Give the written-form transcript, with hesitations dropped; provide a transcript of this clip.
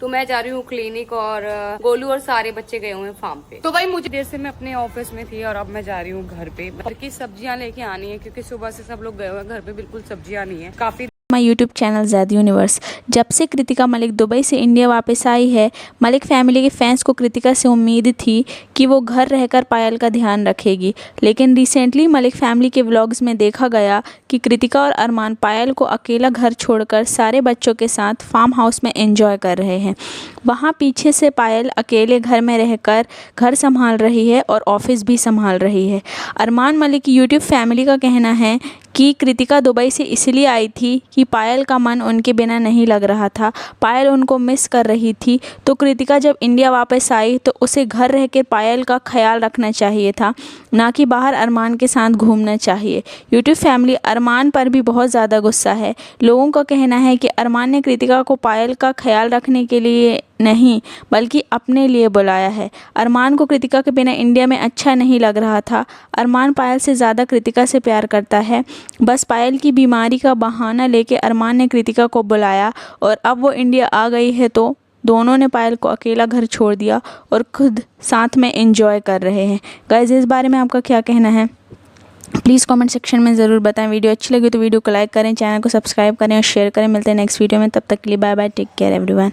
तो मैं जा रही हूँ क्लिनिक और गोलू और सारे बच्चे गए हुए हैं फार्म पे। तो भाई मुझे देर से मैं अपने ऑफिस में थी और अब मैं जा रही हूँ घर पे। घर की सब्जियां लेके आनी है क्योंकि सुबह से सब लोग गए हुए हैं, घर पे बिल्कुल सब्जियां नहीं है। काफी my YouTube channel zaid universe. जब से कृतिका मलिक दुबई से इंडिया वापस आई है, मलिक फैमिली के फैंस को कृतिका से उम्मीद थी कि वो घर रहकर पायल का ध्यान रखेगी, लेकिन रिसेंटली मलिक फैमिली के व्लॉग्स में देखा गया कि कृतिका और अरमान पायल को अकेला घर छोड़कर सारे बच्चों के साथ फार्म हाउस में एंजॉय कर रहे हैं। वहाँ पीछे से पायल अकेले घर में रहकर घर संभाल रही है और ऑफिस भी संभाल रही है। अरमान मलिक की यूट्यूब फैमिली का कहना है कि कृतिका दुबई से इसलिए आई थी कि पायल का मन उनके बिना नहीं लग रहा था, पायल उनको मिस कर रही थी। तो कृतिका जब इंडिया वापस आई तो उसे घर रहकर पायल का ख्याल रखना चाहिए था, ना कि बाहर अरमान के साथ घूमना चाहिए। यूट्यूब फैमिली अरमान पर भी बहुत ज़्यादा गुस्सा है। लोगों का कहना है कि अरमान ने कृतिका को पायल का ख्याल रखने के लिए नहीं बल्कि अपने लिए बुलाया है। अरमान को कृतिका के बिना इंडिया में अच्छा नहीं लग रहा था। अरमान पायल से ज़्यादा कृतिका से प्यार करता है। बस पायल की बीमारी का बहाना लेके अरमान ने कृतिका को बुलाया और अब वो इंडिया आ गई है तो दोनों ने पायल को अकेला घर छोड़ दिया और खुद साथ में एंजॉय कर रहे हैं। गाइस, इस बारे में आपका क्या कहना है प्लीज़ कमेंट सेक्शन में ज़रूर बताएं। वीडियो अच्छी लगी तो वीडियो को लाइक करें, चैनल को सब्सक्राइब करें और शेयर करें। मिलते हैं नेक्स्ट वीडियो में, तब तक के लिए bye bye, take care everyone.